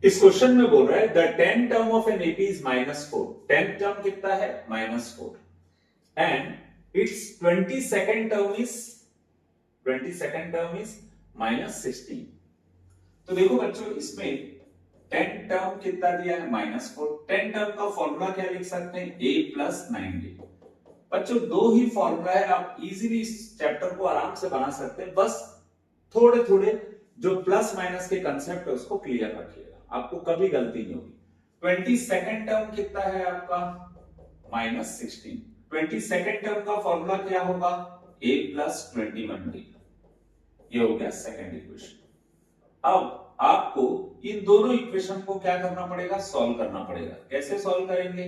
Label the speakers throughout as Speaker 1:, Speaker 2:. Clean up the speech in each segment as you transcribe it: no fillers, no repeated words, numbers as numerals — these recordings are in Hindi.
Speaker 1: इस क्वेश्चन में बोल रहा है the 10 term of an AP is -4। 10 term कितना है? -4 and it's 22nd term is -16। तो देखो बच्चों इसमें 10 टर्म कितना दिया है? -4। 10 टर्म का फॉर्मूला क्या लिख सकते हैं? a + 9d। बच्चों दो ही फॉर्मूला है, आप इजीली इस चैप्टर को आराम से बना सकते हैं। बस थोड़े थोड़े जो प्लस माइनस के कंसेप्ट है उसको क्लियर रखिएगा, आपको कभी गलती नहीं होगी। 22nd टर्म कितना है आपका? -16। 22nd टर्म का फॉर्मूला क्या होगा? a + 21d। ये हो गया सेकंड इक्वेशन। अब आपको इन दोनों इक्वेशन को क्या करना पड़ेगा? सॉल्व करना पड़ेगा। कैसे सॉल्व करेंगे?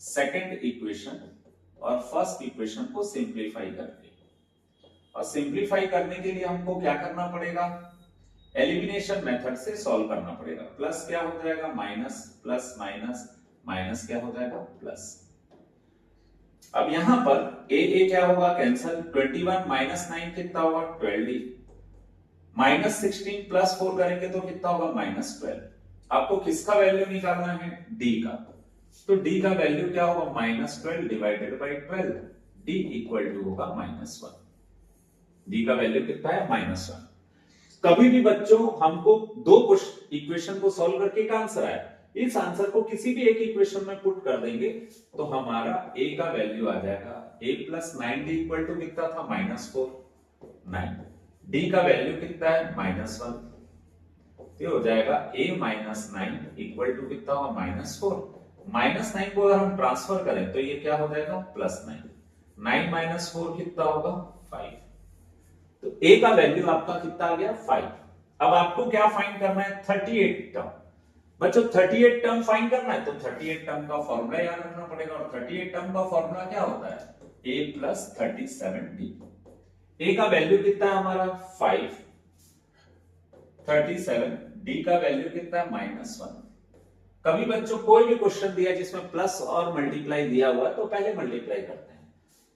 Speaker 1: सेकंड इक्वेशन और फर्स्ट इक्वेशन को सिंप्लीफाई करके, और सिंप्लीफाई करने के लिए हमको क्या करना पड़ेगा? एलिमिनेशन मेथड से सॉल्व करना पड़ेगा। प्लस क्या हो जाएगा? माइनस, प्लस माइनस, माइनस क्या हो जाएगा? प्लस। अब यहां पर ए क्या होगा? कैंसल। 21 - 9 कितना होगा? 12d। -16 + 4 करेंगे तो कितना होगा? -12। आपको किसका वैल्यू निकालना है? d का। तो d का वैल्यू क्या होगा? -12 divided by 12। d equal to होगा -1। d का वैल्यू कितना है? -1। कभी भी बच्चों हमको दो इक्वेशन को सॉल्व करके एक आंसर आया, इस आंसर को किसी भी एक इक्वेशन में पुट कर देंगे तो हमारा a का वैल्यू आ जाएगा a + 9d इक्वल टू कितना था? -4। 9। d का वैल्यू कितना है? -1। ये हो जाएगा a - 9 इक्वल टू कितना होगा? -4। -9 को अगर हम ट्रांसफर करें तो ये क्या हो जाएगा? +9। 9 - 4 कितना होगा? 5। तो a का वैल्यू आपका कितना आ गया? 5। अब आपको क्या फाइंड करना है? 38 टर्म। बच्चों 38 टर्म फाइंड करना है तो 38 टर्म का फॉर्मूला याद रखना पड़ेगा, और 38 टर्म का फॉर्मूला क्या होता है? a + 37d। a का वैल्यू कितना है हमारा? 5। 37। d का वैल्यू कितना है? -1। कभी बच्चों कोई भी क्वेश्चन दिया जिसमें प्लस और मल्टीप्लाई दिया हुआ है तो पहले मल्टीप्लाई करते हैं।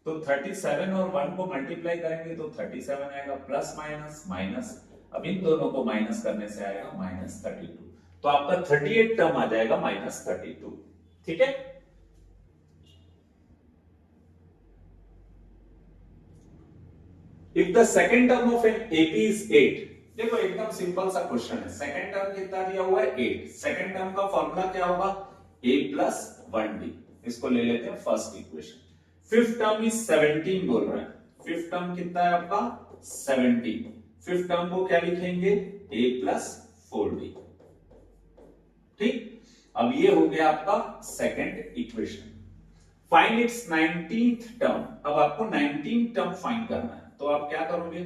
Speaker 1: तो 37 और 1 को मल्टीप्लाई करेंगे तो 37 आएगा, प्लस माइनस माइनस, अब इन दोनों को माइनस करने से आएगा -32। तो आपका 38 टर्म आ जाएगा -32। ठीक है। If the second term of an AP is 8। देखो एकदम सिंपल सा क्वेश्चन है। सेकंड टर्म कितना दिया हुआ है? 8। सेकंड टर्म का फॉर्मूला क्या होगा? a + 1d। इसको ले लेते हैं first equation. Fifth term is 17 बोल रहा है। फिफ्थ टर्म कितना है आपका? 17। फिफ्थ टर्म को क्या लिखेंगे? a + 4d। ठीक। अब ये हो गया आपका second equation. Find its 19th term. अब आपको 19th टर्म फाइंड करना है तो आप क्या करोगे?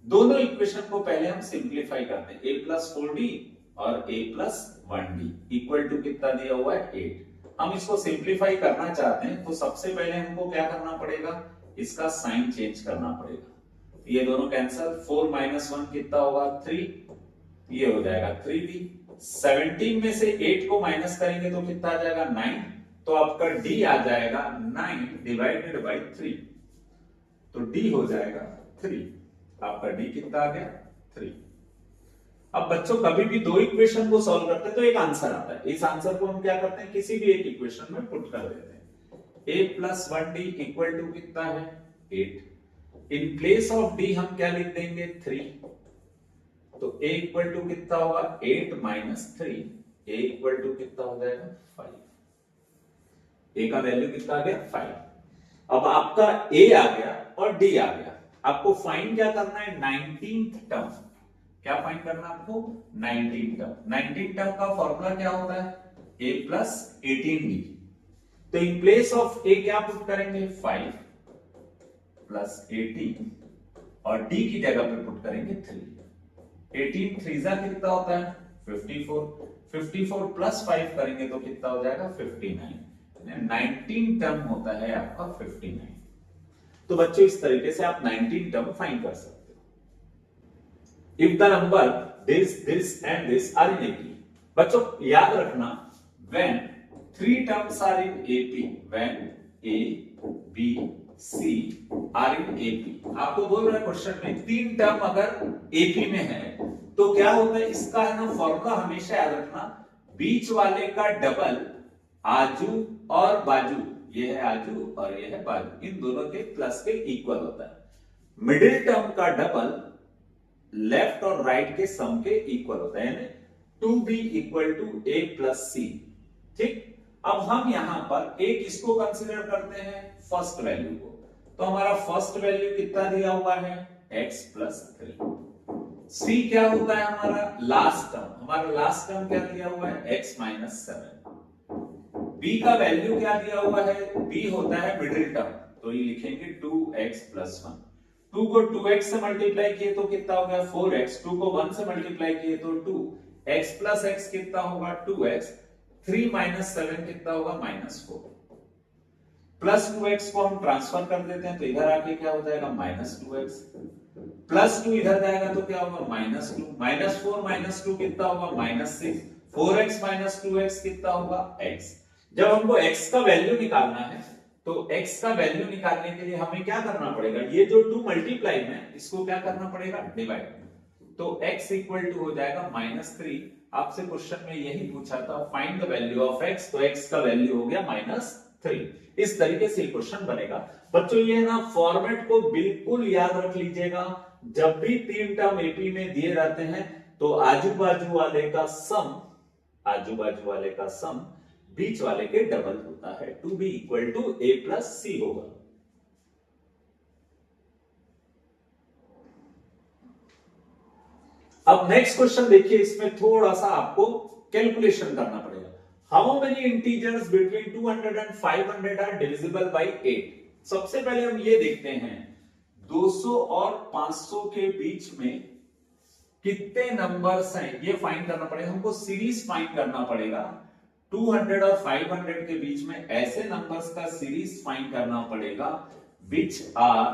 Speaker 1: दोनों इक्वेशन को पहले हम सिंप्लीफाई करते हैं। a + 4d और a + 1d इक्वल टू कितना दिया हुआ है? 8। हम इसको सिंप्लीफाई करना चाहते हैं तो सबसे पहले हमको क्या करना पड़ेगा? इसका साइन चेंज करना पड़ेगा। ये दोनों कैंसल। 4 - 1 कितना होगा? 3। ये हो जाएगा 3d। 17 में से 8 को माइनस करेंगे तो कितना आ जाएगा? 9। तो आपका d आ जाएगा 9 डिवाइडेड बाय 3। तो d हो जाएगा 3। आपका d कितना आ गया? 3। अब बच्चों कभी भी दो इक्वेशन को सॉल्व करते हैं तो एक आंसर आता है। इस आंसर को हम क्या करते हैं? किसी भी एक इक्वेशन में पुट कर देते हैं। a + 1d इक्वल टू कितना है? 8। इन प्लेस ऑफ d हम क्या लिख देंगे? 3। तो a इक्वल टू कितना होगा? 8 - 3। a इक्वल टू कितना हो जाएगा? 5। a का वैल्यू कितना आ गया? 5। अब आपका a आ गया और d आ गया। आपको फाइंड क्या करना है? 19th term. क्या फाइंड करना है आपको? 19th term. 19th टर्म का फॉर्मूला क्या होता है? a + 18d। तो इन प्लेस ऑफ a क्या पुट करेंगे? 5 + 18 और d की जगह पे पुट करेंगे 3। 18 3 कितना होता है? 54। 54 + 5 करेंगे तो कितना हो जाएगा? 59। 19 टर्म होता है आपका 59। तो बच्चों इस तरीके से आप 19 टर्म फाइंड कर सकते हो। If the number this and this are in AP। बच्चों याद रखना when 3 terms are in AP, when A, B, C are in AP। आपको बोल रहा है क्वेश्चन में 3 टर्म अगर AP में है तो क्या होता है? इसका है ना फॉर्मूला हमेशा याद रखना बीच वाले का डबल आजू और बाजू, ये है आजू और ये है बाजू, इन दोनों के प्लस के इक्वल होता है। मिडिल टर्म का डबल लेफ्ट और राइट के सम के इक्वल होता है, यानी 2b equal to a plus c. ठीक, अब हम यहां पर एक इसको कंसीडर करते हैं फर्स्ट वैल्यू को, तो हमारा फर्स्ट वैल्यू कितना दिया हुआ है x प्लस 3। c क्या होता है हमारा लास्ट टर्म, हमारा लास्ट टर्म क्या दिया हुआ है x माइनस 7। b का वैल्यू क्या दिया हुआ है, b होता है मिडिल टर्म, तो ये लिखेंगे 2x प्लस 1। 2 को 2x से मल्टीप्लाई किए तो कितना हो गया 4x, 2 को 1 से मल्टीप्लाई किए तो 2, x प्लस x कितना होगा 2x, 3 माइनस 7 कितना होगा -4, प्लस 2x को हम ट्रांसफर कर देते हैं तो इधर आके क्या हो जाएगा -2x, प्लस 2 इधर जाएगा तो क्या होगा -2, -4 -2 कितना होगा -6, 4x माइनस 2x कितना होगा x। जब हमको x का वैल्यू निकालना है तो x का वैल्यू निकालने के लिए हमें क्या करना पड़ेगा, ये जो 2 मल्टीप्लाई में इसको क्या करना पड़ेगा डिवाइड, तो x इक्वल टू हो जाएगा -3। आपसे क्वेश्चन में यही पूछा था find the value of x, तो x का वैल्यू हो गया -3। इस तरीके से क्वेश्चन बनेगा। बच्चों ये ना फॉर्मेट को बिल्कुल याद रख लीजिएगा, जब भी 3 टर्म एपी में दिए रहते हैं तो आजू बाजू वाले का सम, आजू बाजू वाले का सम बीच वाले के डबल होता है, 2b equal to a plus c होगा। अब नेक्स्ट क्वेश्चन देखिए, इसमें थोड़ा सा आपको कैलकुलेशन करना पड़ेगा। How many integers between 200 and 500 are divisible by 8। सबसे पहले हम ये देखते हैं 200 और 500 के बीच में कितने नंबर्स हैं ये फाइंड करना पड़ेगा, हमको सीरीज फाइंड करना पड़ेगा। 200 और 500 के बीच में ऐसे नंबर्स का सीरीज फाइंड करना पड़ेगा which are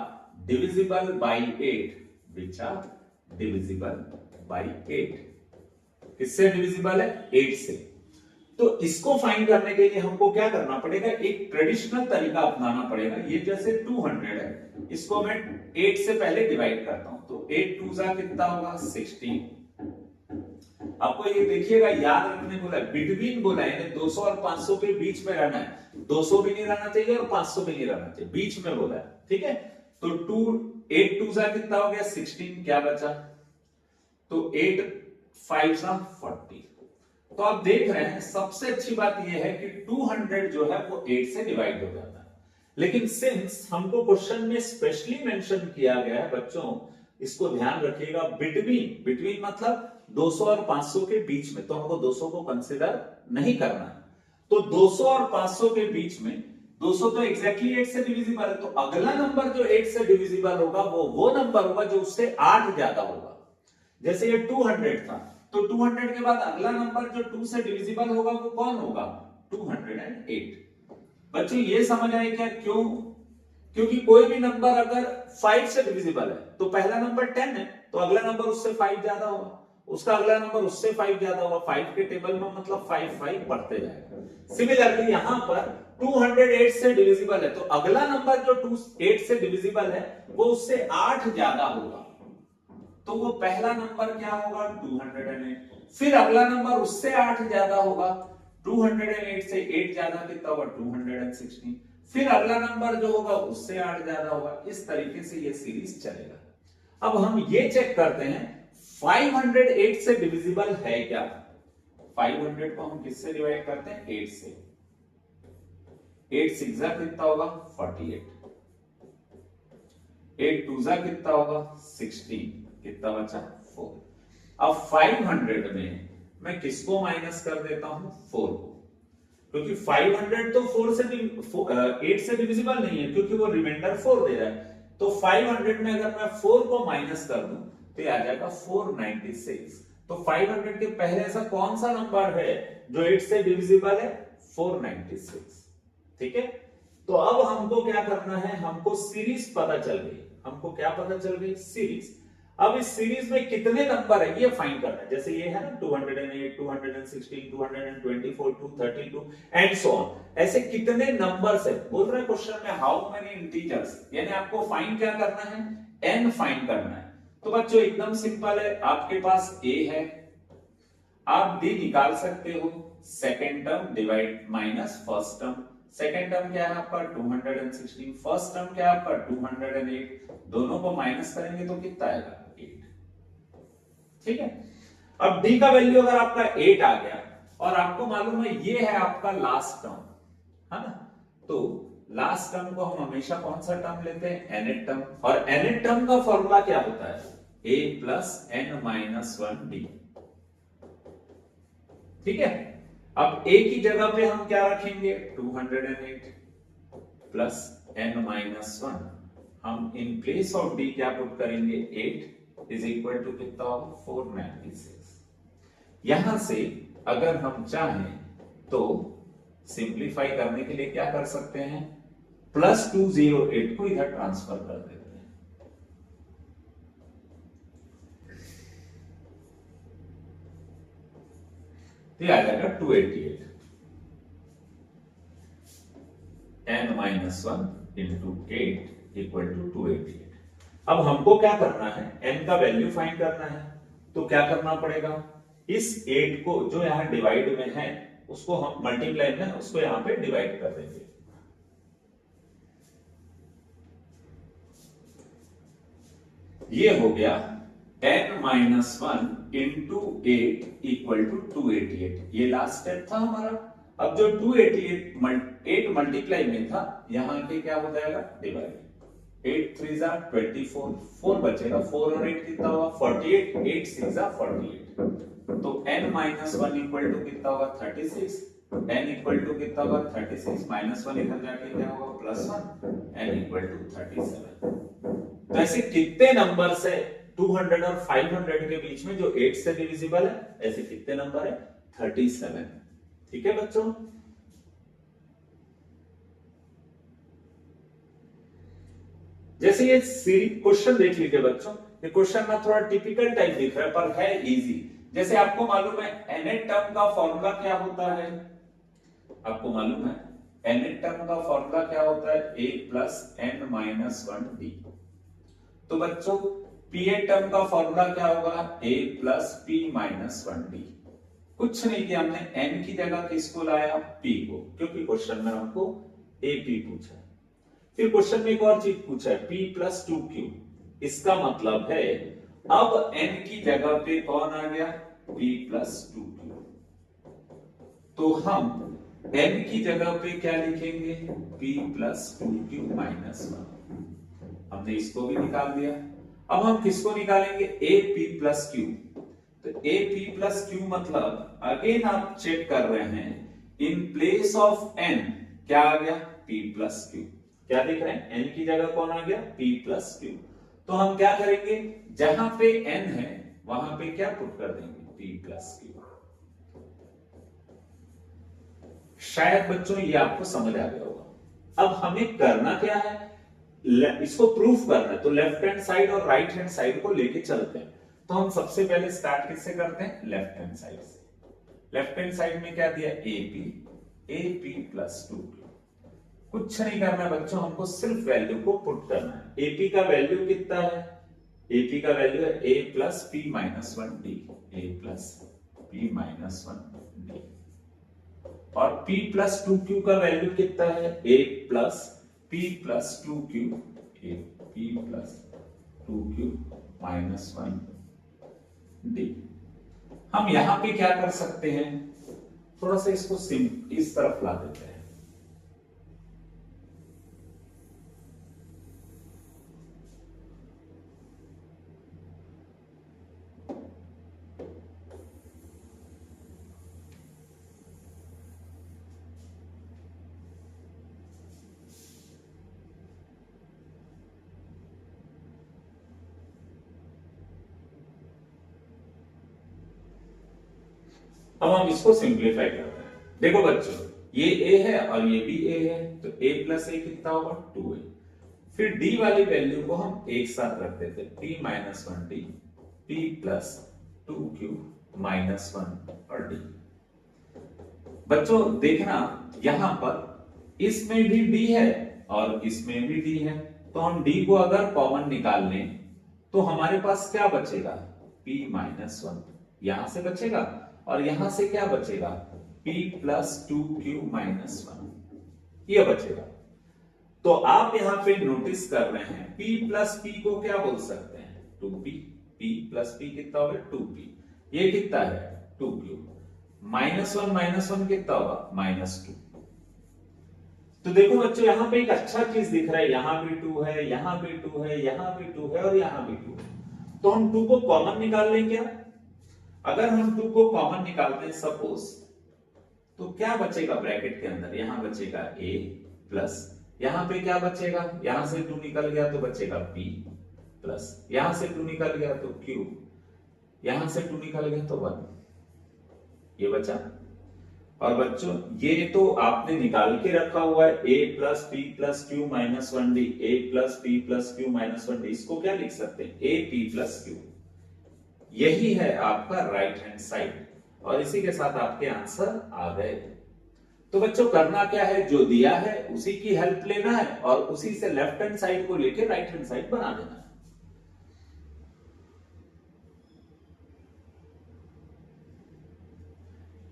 Speaker 1: divisible by 8, which are divisible by 8। किससे डिविजिबल है 8 से। तो इसको फाइंड करने के लिए हमको क्या करना पड़ेगा, एक ट्रेडिशनल तरीका अपनाना पड़ेगा। ये जैसे 200 है, इसको मैं 8 से पहले डिवाइड करता हूं, तो 8 2 जा कितना होगा 16। आपको ये देखिएगा याद रखने बोला है, बिटवीन बोला है, यानी 200 और 500 के बीच में रहना है। 200 भी नहीं रहना चाहिए और 500 भी नहीं रहना चाहिए, बीच में बोला है, ठीक है। तो 8 2 जा कितना हो गया 16, क्या बचा, तो 8 5 जा 40। तो आप देख रहे हैं सबसे अच्छी बात यह है कि 200 जो है वो 8 से डिवाइड हो जाता है। लेकिन सिंस हमको क्वेश्चन में स्पेशली मेंशन किया गया है बच्चों, इसको ध्यान रखिएगा, बिटवीन, बिटवीन मतलब 200 और 500 के बीच में, तो हमको 200 को कंसीडर नहीं करना है। तो 200 और 500 के बीच में 200 तो एग्जैक्टली 8 से डिविजिबल है, तो अगला नंबर जो 8 से डिविजिबल होगा वो नंबर होगा जो उससे 8 ज्यादा होगा। जैसे ये 200 था, तो 200 के बाद अगला नंबर जो 2 से डिविजिबल होगा वो कौन होगा 208। बच्चों ये समझ आए क्या, क्यों, क्योंकि कोई भी नंबर अगर 5 से डिविजिबल है तो पहला नंबर 10 है, तो अगला नंबर उससे 5 ज्यादा होगा, उसका अगला नंबर उससे 5 ज्यादा होगा, 5 के टेबल में मतलब 5 5 बढ़ते जाएगा। सिमिलरली यहां पर 208 से डिविजिबल है, तो अगला नंबर जो 8 से डिविजिबल है वो उससे 8 ज्यादा होगा, तो वो पहला नंबर क्या होगा 208। फिर अगला नंबर उससे 8 ज्यादा होगा, 208 से 8 ज्यादा कितना होगा 216। फिर अगला नंबर जो होगा उससे 8 ज्यादा होगा। इस तरीके से ये सीरीज चलेगा। अब हम ये चेक करते हैं 508 से डिविजिबल है क्या। 500 को हम किससे डिवाइड करते हैं 8 से। 8 6 जा कितना होगा 48, 8 2 जा कितना होगा 16, कितना बचा 4। अब 500 में मैं किसको माइनस कर देता हूं 4 को, क्योंकि 500 तो 4 से 8 से डिविजिबल नहीं है, क्योंकि वो रिमाइंडर 4 दे रहा है। तो 500 में अगर मैं 4 को माइनस कर दूं तो ये आ जाएगा 496। तो 500 के पहले ऐसा कौन सा नंबर है जो 8 से डिविजिबल है 496, ठीक है। तो अब हमको क्या करना है, हमको सीरीज पता चल गई। हमको क्या पता चल गई सीरीज। अब इस सीरीज में कितने नंबर है ये फाइंड करना है। जैसे ये है ना 208 216 224 232 एंड सो ऑन, ऐसे कितने नंबर्स है बोल रहे क्वेश्चन में, हाउ मेनी इंटीजर्स, यानी आपको फाइंड क्या करना है n फाइंड करना है। तो बच्चों एकदम सिंपल है, आपके पास a है, आप डी निकाल सकते हो second term divide minus first term. Second term क्या है आपका 216, फर्स्ट टर्म क्या है आपका 208, दोनों को माइनस करेंगे तो कितना आएगा 8। ठीक है, अब डी का वैल्यू अगर आपका 8 आ गया और आपको मालूम है ये है आपका लास्ट टर्म, है ना, तो लास्ट टर्म को हम हमेशा कौन सा टर्म लेते हैं, nth टर्म, और nth टर्म का फॉर्मूला क्या होता है a plus n minus 1 D. ठीक है, अब a की जगह पे हम क्या रखेंगे 208 प्लस n माइनस 1, हम इन प्लेस ऑफ d क्या पुट करेंगे 8 इज इक्वल टू कितना होगा 496। यहां से अगर हम चाहें तो सिंप्लीफाई करने के लिए क्या कर सकते हैं, प्लस 208 को इधर ट्रांसफर कर देते हैं। ये आ जाएगा 288 n minus 1 into 8 equal to 288। अब हमको क्या करना है, n का वैल्यू फाइंड करना है, तो क्या करना पड़ेगा, इस 8 को जो यहां डिवाइड में है उसको हम मल्टीप्लाई में उसको यहां पे डिवाइड कर देंगे। ये हो गया n minus 1 into 8 equal to 288। ये लास्ट स्टेप था हमारा। अब जो 288 8 मल्टीप्लाई में था यहां के क्या हो जाएगा डिवाइड, 8 3 जा 24, 4 बचेगा, 4 और 8 कितना होगा 48, 8 6 जा 48, तो n माइनस 1 इक्वल टू कितना होगा 36, n इक्वल टू कितना होगा 36 माइनस 1 इधर जाके क्या होगा प्लस 1, n इक्वल टू 37। तो ऐसे कितने नंबर से 200 और 500 के बीच में जो 8 से डिविजिबल है, ऐसे कितने नंबर है 37। ठीक है बच्चों, जैसे ये सीरीज क्वेश्चन देख लीजिए बच्चों, ये क्वेश्चन में थोड़ा टिपिकल टाइप दिख रहा है पर है इजी। जैसे आपको मालूम है nth टर्म का फॉर्मूला क्या होता है, आपको मालूम है nth टर्म का फॉर्मूला क्या होता है a plus n minus 1 D. तो बच्चों pth टर्म का फॉर्मूला क्या होगा a plus p minus 1 D. कुछ नहीं किया हमने, n की जगह किसको लाया p को, क्योंकि क्वेश्चन में हमको ap पूछा है। फिर क्वेश्चन में एक और चीज पूछा है p प्लस 2q, इसका मतलब है अब n की जगह पे कौन आ गया p प्लस 2q, तो हम n की जगह पे क्या लिखेंगे p प्लस 2q माइनस 1। हमने इसको भी निकाल दिया। अब हम किसको निकालेंगे ap प्लस q, तो ap प्लस q मतलब अगेन आप चेक कर रहे हैं इन प्लेस ऑफ n क्या आ गया p प्लस q, क्या देख रहे हैं n की जगह कौन आ गया p प्लस q। तो हम क्या करेंगे जहां पे n है वहां पे क्या पुट कर देंगे p प्लस q। शायद बच्चों ये आपको समझ आ गया होगा। अब हमें करना क्या है, इसको प्रूफ करना है, तो लेफ्ट हैंड साइड और राइट हैंड साइड को लेके चलते हैं। तो हम सबसे पहले स्टार्ट किससे करते हैं लेफ्ट हैंड साइड से। लेफ्ट हैंड साइड में क्या दिया ap प्लस 2q। कुछ नहीं करना है बच्चों, हमको सिर्फ वैल्यू को पुट करना है। ap का वैल्यू कितना है, ap का वैल्यू है a plus p minus 1 D, a plus p minus 1 D, और p प्लस 2q का वैल्यू कितना है a plus p plus 2q, a p plus 2q minus 1 D. हम यहां पे क्या कर सकते हैं, थोड़ा सा इसको इस तरफ ला देते हैं। अब हम इसको सिंप्लीफाई करते हैं। देखो बच्चों ये a है और ये भी a है, तो a प्लस a कितना होगा 2a। फिर d वाली वैल्यू को हम एक साथ रख देते हैं p minus 1 D, p plus 2q minus 1 और d। बच्चों देखना यहां पर इसमें भी d है और इसमें भी d है, तो हम d को अगर कॉमन निकाल लें तो हमारे पास क्या बचेगा p माइनस 1 यहां से बचेगा, और यहां से क्या बचेगा, p प्लस 2q माइनस 1 ये बचेगा। तो आप यहां पे नोटिस कर रहे हैं p प्लस p को क्या बोल सकते हैं, 2p। p प्लस p कितना होगा 2p, ये कितना है 2q, माइनस वन कितना होगा -2। तो देखो बच्चों यहां पे एक अच्छा चीज दिख रहा है, यहां भी 2 है, यहां भी 2 है, यहां भी 2 है और यहां भी 2 है। तो हम 2 को कॉमन निकाल लें क्या? अगर हम 2 को कॉमन निकालते हैं सपोज, तो क्या बचेगा ब्रैकेट के अंदर, यहां बचेगा a प्लस, यहां पे क्या बचेगा, यहां से 2 निकल गया तो बचेगा p प्लस, यहां से 2 निकल गया तो q, यहां से 2 निकल गया तो 1, ये बचा। और बच्चों ये तो आपने निकाल के रखा हुआ है a plus P plus Q minus 1d, a plus P plus Q minus 1d, इसको क्या लिख सकते हैं a p प्लस क्यू। यही है आपका राइट हैंड साइड और इसी के साथ आपके आंसर आ गए। तो बच्चों करना क्या है, जो दिया है उसी की हेल्प लेना है और उसी से लेफ्ट हैंड साइड को लेके राइट हैंड साइड बना देना है।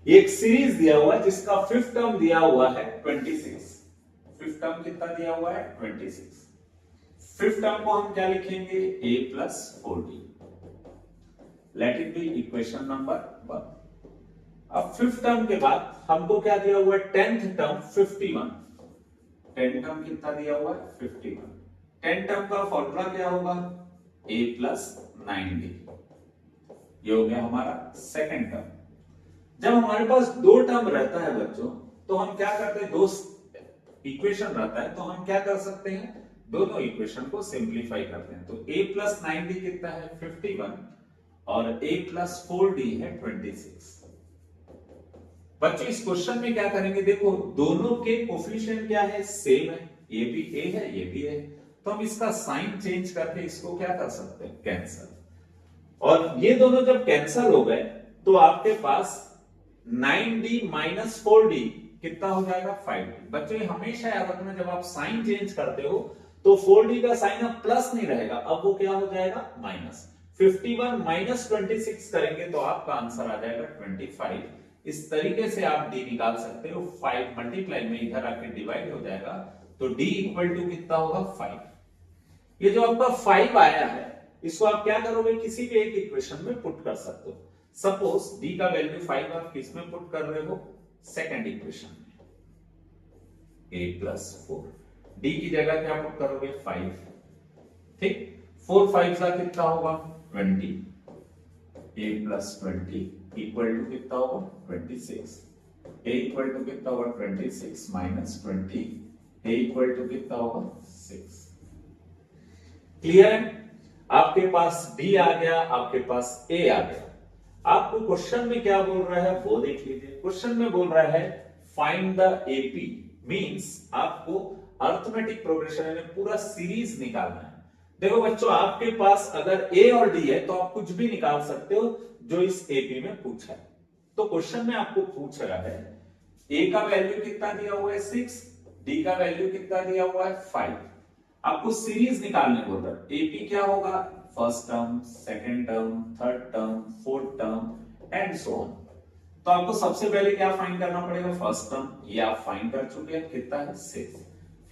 Speaker 1: एक सीरीज दिया हुआ है जिसका फिफ्थ टर्म दिया हुआ है 26। फिफ्थ टर्म कितना दिया हुआ है 26। फिफ्थ टर्म को हम क्या लिखेंगे a plus 4d, let it be equation number 1। अब फिफ्थ टर्म के बाद हमको क्या दिया हुआ है, टेंथ टर्म 51। टेंथ टर्म कितना दिया हुआ है 51। टेंथ टर्म का फॉर्मूला क्या होगा a प्लस 9d, ये हो गया हमारा सेकंड टर्म। जब हमारे पास दो टर्म रहता है बच्चों, तो हम क्या करते हैं, दो इक्वेशन रहता है तो हम क्या कर सकते हैं, दोनों इक्वेशन को सिंप्लीफाई करते हैं। तो a प्लस 9d कितना है 51 और a प्लस 4d है 26। बच्चों इस क्वेश्चन में क्या करेंगे, देखो दोनों के कोफिशिएंट क्या है, सेम है, ये भी a है ये भी है, तो हम इसका साइन चेंज करके इसको क्या कर सकते हैं, कैंसिल। और ये दोनों जब कैंसिल हो गए तो आपके पास 9d माइनस 4d कितना हो जाएगा 5d। बच्चों ये हमेशा याद रखना, जब आप साइन चेंज करते हो तो 4d का साइन अब प्लस नहीं रहेगा, अब वो क्या हो जाएगा माइनस। 51 माइनस 26 करेंगे तो आपका आंसर आ जाएगा 25। इस तरीके से आप d निकाल सकते हो। 5 मल्टीप्लाई में इधर आके डिवाइड हो जाएगा तो d इक्वल टू कितना होगा 5। ये जो आपका 5 आया है इसको आप क्या करोगे, किसी भी एक इक्वेशन में पुट कर सकते हो। सपोज d का वैल्यू 5 आप किस में पुट कर रहे हो, सेकंड इक्वेशन में, a प्लस 4। d की जगह क्या पुट करोगे 5, ठीक। 4 5 का कितना होगा 20, a प्लस 20 इक्वल टू कितना होगा 26। a इक्वल टू कितना होगा 26 माइनस 20, a इक्वल टू कितना होगा 6। क्लियर है? आपके पास d आ गया, आपके पास a आ गया। आपको क्वेश्चन में क्या बोल रहा है वो देख लीजिए। क्वेश्चन में बोल रहा है फाइंड द एपी, मींस आपको अरिथमेटिक प्रोग्रेशन यानी पूरा सीरीज निकालना है। देखो बच्चों आपके पास अगर a और d है तो आप कुछ भी निकाल सकते हो जो इस एपी में पूछा है। तो क्वेश्चन में आपको पूछ रहा है a का वैल्यू कितना दिया हुआ है 6, d का वैल्यू कितना दिया हुआ है 5। आपको सीरीज निकालने बोल रहा है। एपी क्या होगा, first term, second term, third term, fourth term and so on. तो आपको सबसे पहले क्या फाइंड करना पड़ेगा, फर्स्ट टर्म, ये आप फाइंड कर चुके हैं कितना है 6।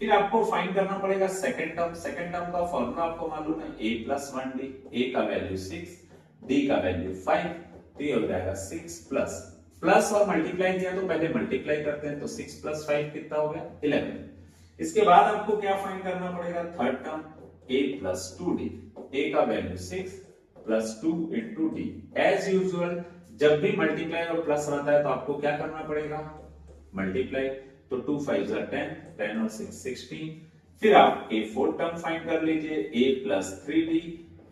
Speaker 1: फिर आपको फाइंड करना पड़ेगा सेकंड टर्म। सेकंड टर्म का फॉर्मूला आपको मालूम है a प्लस 1d, a का वैल्यू 6, d का वैल्यू 5, तो ये हो जाएगा 6 प्लस प्लस और मल्टीप्लाई किया तो पहले मल्टीप्लाई करते हैं, तो 6 प्लस 5 कितना हो गया 11। इसके बाद आपको क्या फाइंड करना पड़ेगा, third term a plus 2d, a का value 6 plus 2 into d. As usual जब भी मल्टीप्लाई और प्लस रहता है तो आपको क्या करना पड़ेगा, मल्टीप्लाई। तो 2 5 10, 10 और 6 16। फिर आप a फोर्थ टर्म फाइंड कर लीजिए, a प्लस 3d,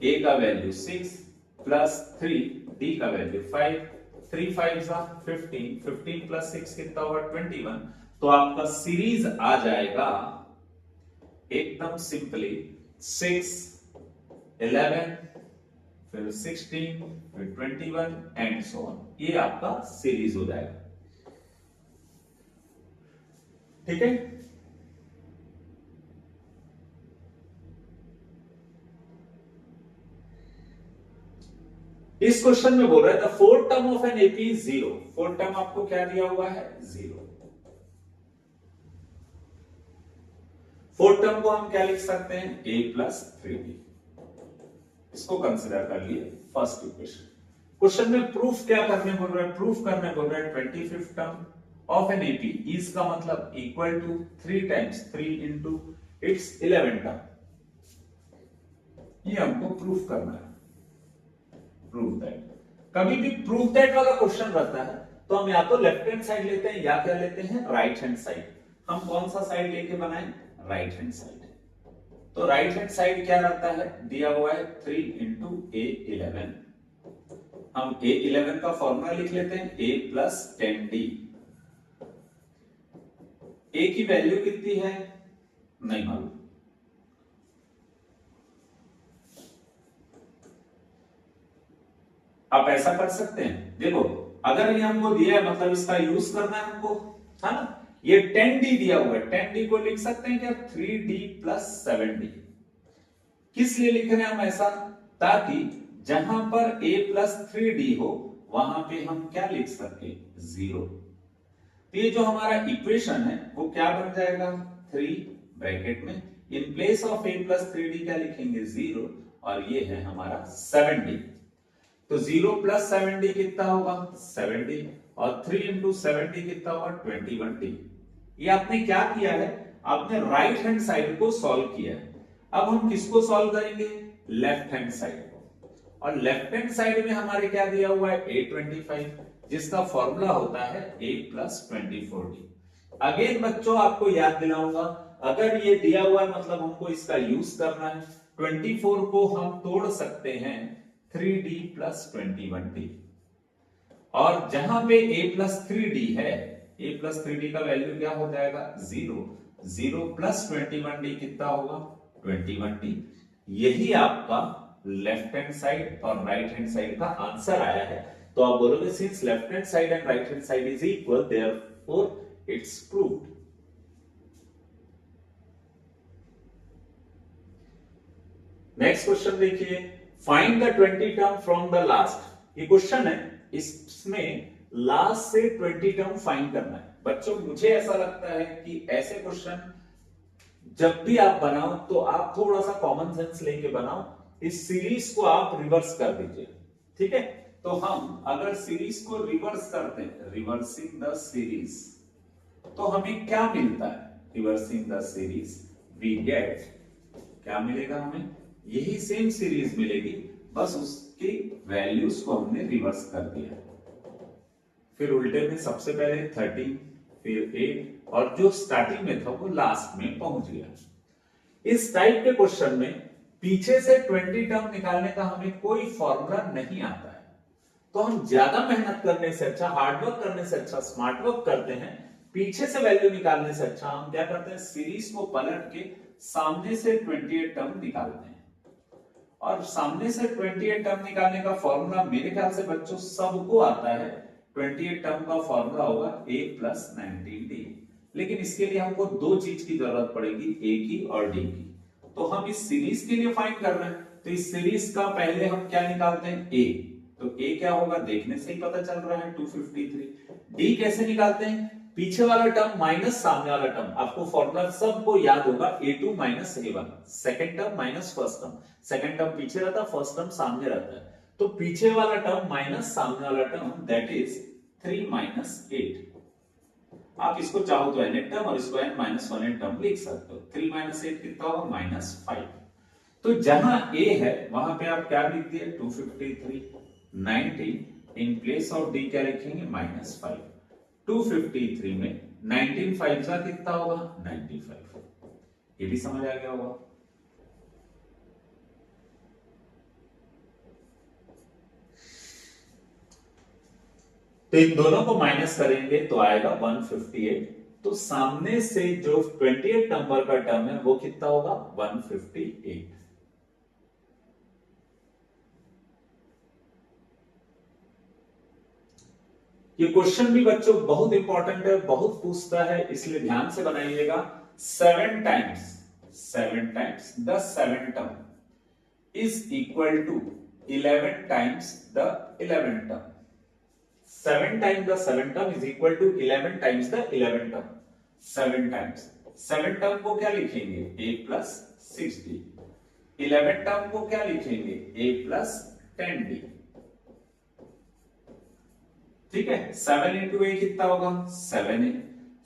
Speaker 1: a का वैल्यू 6 प्लस 3, d का वैल्यू 5, 3 5 15, 15 प्लस 6 कितना होगा 21। तो आपका सीरीज आ जाएगा एकदम सिंपली 6 11 फिर 16 फिर 21 एंड सो ऑन। ये आपका सीरीज हो जाएगा, ठीक है। इस क्वेश्चन में बोल रहा है the fourth term of an AP is 0। Fourth term आपको क्या दिया हुआ है? 0। फोर्थ टर्म को हम क्या लिख सकते हैं? a plus 3b। इसको कंसिडर कर लिए फर्स्ट इक्वेशन। क्वेश्चन में प्रूफ क्या करने बोल रहा है? प्रूफ करने बोल रहा है 25th term of an AP is का मतलब equal to 3 times 3 into its 11 term. ये हमको प्रूफ करना है। प्रूफ दैट, कभी भी प्रूफ दैट वाला क्वेश्चन रहता है तो हम या तो लेफ्ट हैंड साइड लेते हैं या क्या लेते हैं? Right hand side. हम कौन सा साइड लेके बनाएं? Right hand side. तो राइट हैंड साइड क्या रहता है? दिया हुआ है 3 इंटू A11। हम A11 का फॉर्मूला लिख लेते हैं a प्लस 10d। a की वैल्यू कितनी है? नहीं मालूम। आप ऐसा कर सकते हैं, देखो अगर ये हमको दिया है मतलब इसका यूज करना है हमको, है ना? ये 10d दिया हुआ है, 10d को लिख सकते हैं क्या? 3d plus 7d। किस लिए लिख रहे हैं हम ऐसा? ताकि जहां पर a प्लस 3d हो वहां पे हम क्या लिख सके? 0। तो ये जो हमारा इक्वेशन है वो क्या बन जाएगा? 3 ब्रैकेट में in place of a plus 3d क्या लिखेंगे? 0। और ये है हमारा 7d। तो 0 प्लस 7d कितना होगा? 7d। और 3 इंटू 7d कितना होगा? 21d। ये आपने क्या किया है? आपने राइट हैंड साइड को सॉल्व किया है। अब हम किसको सॉल्व करेंगे? लेफ्ट हैंड साइड को। और लेफ्ट हैंड साइड में हमारे क्या दिया हुआ है? A25, जिसका फॉर्मूला होता है a प्लस 24d। अगेन बच्चों आपको याद दिलाऊंगा, अगर ये दिया हुआ है मतलब हमको इसका यूज करना है। 24 को हम तोड़ सकते हैं 3d प्लस 21d। और जहां पे a प्लस 3d है, a प्लस 3d का वैल्यू क्या हो जाएगा? 0। 0 प्लस 21d कितना होगा? 21d। यही आपका लेफ्ट हैंड साइड और राइट हैंड साइड का आंसर आया है। तो आप बोलोगे since left hand side and right hand side is equal therefore it's proved. Next question देखिए, find the 20 term from the last. ये क्वेश्चन है, इसमें लास्ट से 20 टर्म फाइंड करना है। बच्चों मुझे ऐसा लगता है कि ऐसे क्वेश्चन जब भी आप बनाओ तो आप थोड़ा सा कॉमन सेंस लेके बनाओ। इस सीरीज को आप रिवर्स कर दीजिए, ठीक है? तो हम अगर सीरीज को रिवर्स करते हैं, रिवर्सिंग द सीरीज, तो हमें क्या मिलता है? Reversing the series we get, क्या मिलेगा हमें? यही सेम सीरीज मिलेगी, बस उसकी वैल्यूज को हमने रिवर्स कर दिया। फिर उल्टे में सबसे पहले 13, फिर 8, और जो स्टार्टिंग में था वो लास्ट में पहुंच गया। इस टाइप के क्वेश्चन में पीछे से 20 टर्म निकालने का हमें कोई फॉर्मूला नहीं आता है, तो हम ज्यादा मेहनत करने से अच्छा, हार्डवर्क करने से अच्छा स्मार्ट वर्क करते हैं। पीछे से वैल्यू निकालने से अच्छा हम क्या करते हैं? सीरीज को पलट के सामने से 28 टर्म निकालते हैं। और सामने से 28 टर्म निकालने का फॉर्मूला मेरे ख्याल से बच्चों सबको आता है। 28 टर्म का फॉर्मूला होगा a प्लस 19d। लेकिन इसके लिए हमको दो चीज की जरूरत पड़ेगी, a की और d की। तो हम इस सीरीज के लिए फाइंड कर रहे हैं, तो इस सीरीज का पहले हम क्या निकालते हैं? a। तो a क्या होगा? देखने से ही पता चल रहा है 253। d कैसे निकालते हैं? पीछे वाला टर्म माइनस सामने वाला टर्म। आपको फॉर्मूला सबको याद होगा, a2 minus a1। Second term minus first term. Second term पीछे रहता है, फर्स्ट टर्म सामने रहता है। तो पीछे वाला टर्म माइनस सामने वाला टर्म, दैट इज 3 माइनस 8। आप इसको चाहो तो n टर्म और इसको n माइनस 1 टर्म लिख सकते हो। 3 माइनस 8 कितना होगा? माइनस 5। तो जहां a है वहां पे आप क्या लिख दिए? 253। 19 इन प्लेस ऑफ d क्या लिखेंगे? माइनस 5। 253 में 19 5 का कितना होगा? 95। ये भी समझ आ गया होगा। तो इन दोनों को माइनस करेंगे तो आएगा 158। तो सामने से जो 28 नंबर का टर्म है वो कितना होगा? 158। ये क्वेश्चन भी बच्चों बहुत इंपॉर्टेंट है, बहुत पूछता है, इसलिए ध्यान से बनाइएगा। 7 times the 7 term is equal to 11 times the 11 term. 7 times the 7 term is equal to 11 times the 11 term. 7 times 7 term को क्या लिखेंगे a plus 6d. 11 टर्म को क्या लिखेंगे a plus 10d. ठीक है, 7 into a कितना होगा 7a.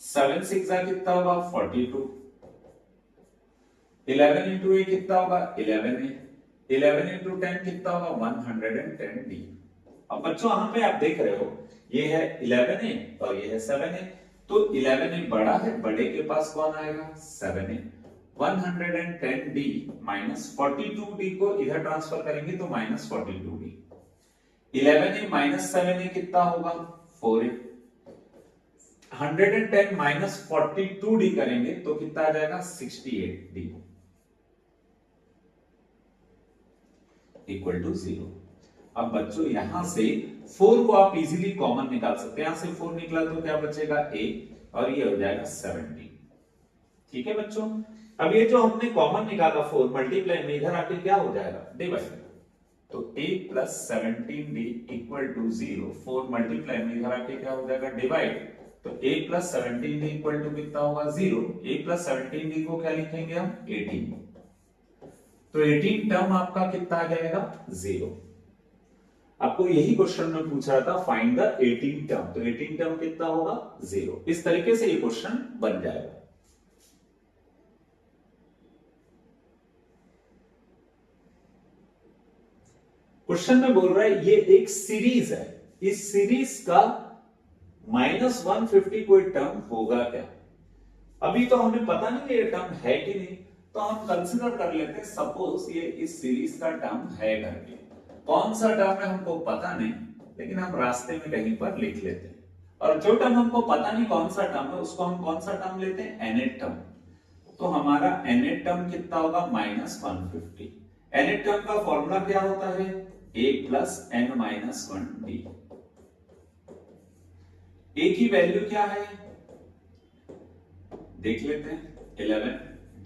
Speaker 1: 7 6 कितना होगा 42. 11 into a कितना होगा 11a. 11 into 10 कितना होगा 110d. अब बच्चों यहां पे आप देख रहे हो ये है 11a और ये है 7a, तो 11a बड़ा है, बड़े के पास कौन आएगा 7a. 110d माइनस 42d को इधर ट्रांसफर करेंगे तो minus 42d. 11a minus 7a कितना होगा 4a. 110 माइनस 42d करेंगे तो कितना आ जाएगा 68d इक्वल टू 0. अब बच्चों यहां से 4 को आप इजीली कॉमन निकाल सकते हैं. यहां से 4 निकला तो क्या बचेगा a और ये हो जाएगा 70. ठीक है बच्चों, अब ये जो हमने कॉमन निकाला 4 मल्टीप्लाई में इधर आके क्या हो जाएगा डिवाइड. तो a plus 17d equal to 0. 4 multiply में इधर आके क्या हो जाएगा डिवाइड. तो a plus 17d equal to कितना होगा 0. a प्लस 17d को क्या लिखेंगे हम 18. तो 18 टर्म आपका कितना आ जाएगा 0. आपको यही क्वेश्चन में पूछ रहा था फाइंड द 18 टर्म. तो 18 टर्म कितना होगा 0. इस तरीके से ये क्वेश्चन बन जाएगा. क्वेश्चन में बोल रहा है ये एक सीरीज है, इस सीरीज का -150 कोई टर्म होगा क्या. अभी तो हमें पता नहीं ये टर्म है कि नहीं, तो हम कंसीडर कर लेते हैं सपोज ये इस सीरीज का टर्म है करके. कौन सा टर्म है हमको पता नहीं, लेकिन हम रास्ते में कहीं पर लिख लेते हैं. और जो टर्म हमको पता नहीं कौन सा टर्म है उसको हम कौन सा टर्म लेते हैं nth टर्म. तो हमारा nth टर्म कितना होगा -150. nth टर्म का फॉर्मूला क्या होता है a plus n minus 1d. a की वैल्यू क्या है देख लेते हैं 11.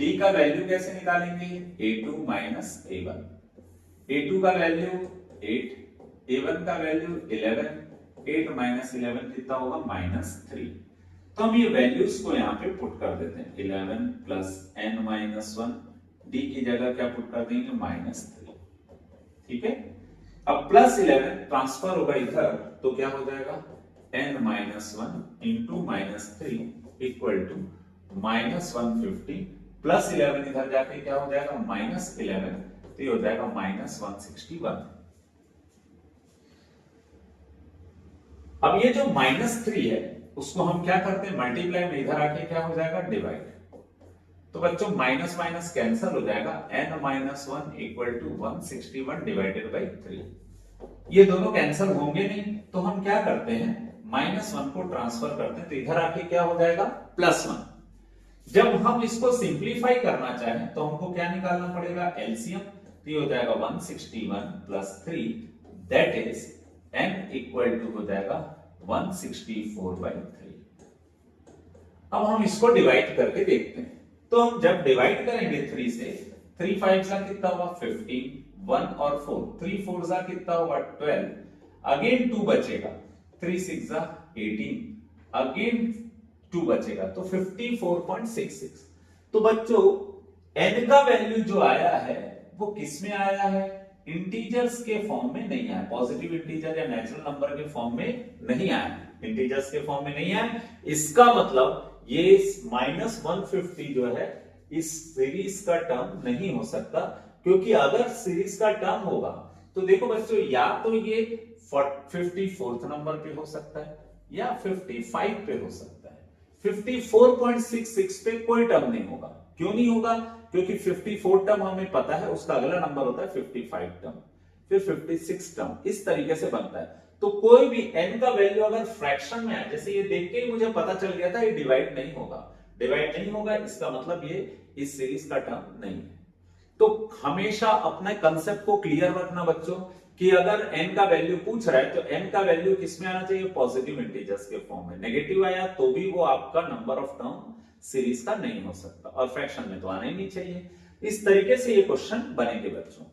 Speaker 1: d का वैल्यू कैसे निकालेंगे a2 माइनस a1. a2 का वैल्यू 8, a1 का वैल्यू 11. 8 माइनस 11 कितना होगा -3. तो हम ये वैल्यूज को यहाँ पे पुट कर देते हैं. 11 प्लस n माइनस 1, d की जगह क्या पुट कर देंगे -3. ठीक है, अब प्लस 11 ट्रांसफर होगा इधर तो क्या हो जाएगा n minus 1 into -3 equal to -150 plus 11 इधर जाके क्या हो जाएगा -11, तो ये हो जाएगा -161. अब ये जो -3 है उसको हम क्या करते हैं मल्टीप्लाई में इधर आके क्या हो जाएगा डिवाइड. तो बच्चों माइनस माइनस कैंसिल हो जाएगा. n minus 1 equal to 161 divided by 3. ये दोनों कैंसिल होंगे नहीं, तो हम क्या करते हैं -1 को ट्रांसफर करते हैं तो इधर आके क्या हो जाएगा +1. जब हम इसको सिंप्लीफाई करना चाहें तो हमको क्या निकालना पड़ेगा एलसीएम. तो ये हो जाएगा 161 plus 3 that is n equal to हो जाएगा 164/3. अब हम इसको डिवाइड करके देखते हैं. तो हम जब डिवाइड करेंगे 3 से 3 5 सा कितना होगा 15. 1 और 4 3 4 सा कितना होगा 12. अगेन 2 बचेगा. 3 6 सा 18. अगेन 2 बचेगा तो 54.66. तो बच्चों n का वैल्यू जो आया है वो किस में आया है इंटीजर्स के फॉर्म में नहीं आया. पॉजिटिव इंटीजर या नेचुरल नंबर के फॉर्म में नहीं आया, इंटीजर्स के फॉर्म में नहीं आया. इसका मतलब ये -150 जो है इस सीरीज का टर्म नहीं हो सकता, क्योंकि अगर सीरीज का टर्म होगा तो देखो बच्चों या तो ये 54th नंबर पे हो सकता है या 55 पे हो सकता है. 54.66 पे कोई टर्म नहीं होगा. क्यों नहीं होगा? क्योंकि 54 टर्म हमें पता है, उसका अगला नंबर होता है 55 टर्म, फिर 56 टर्म, इस तरीके से बनता है. तो कोई भी n का वैल्यू अगर फ्रैक्शन में है, जैसे ये देख के ही मुझे पता चल गया था ये डिवाइड नहीं होगा. डिवाइड नहीं होगा इसका मतलब ये इस सीरीज का टर्म नहीं है. तो हमेशा अपने कंसेप्ट को क्लियर रखना बच्चों कि अगर n का वैल्यू पूछ रहा है तो n का वैल्यू किस में आना चाहिए पॉजिटिव इंटीजर्स के फॉर्म में. नेगेटिव आया तो भी वो आपका नंबर ऑफ टर्म सीरीज का नहीं हो सकता, और फ्रैक्शन में तो आना ही नहीं चाहिए. इस तरीके से ये क्वेश्चन बनेंगे बच्चों.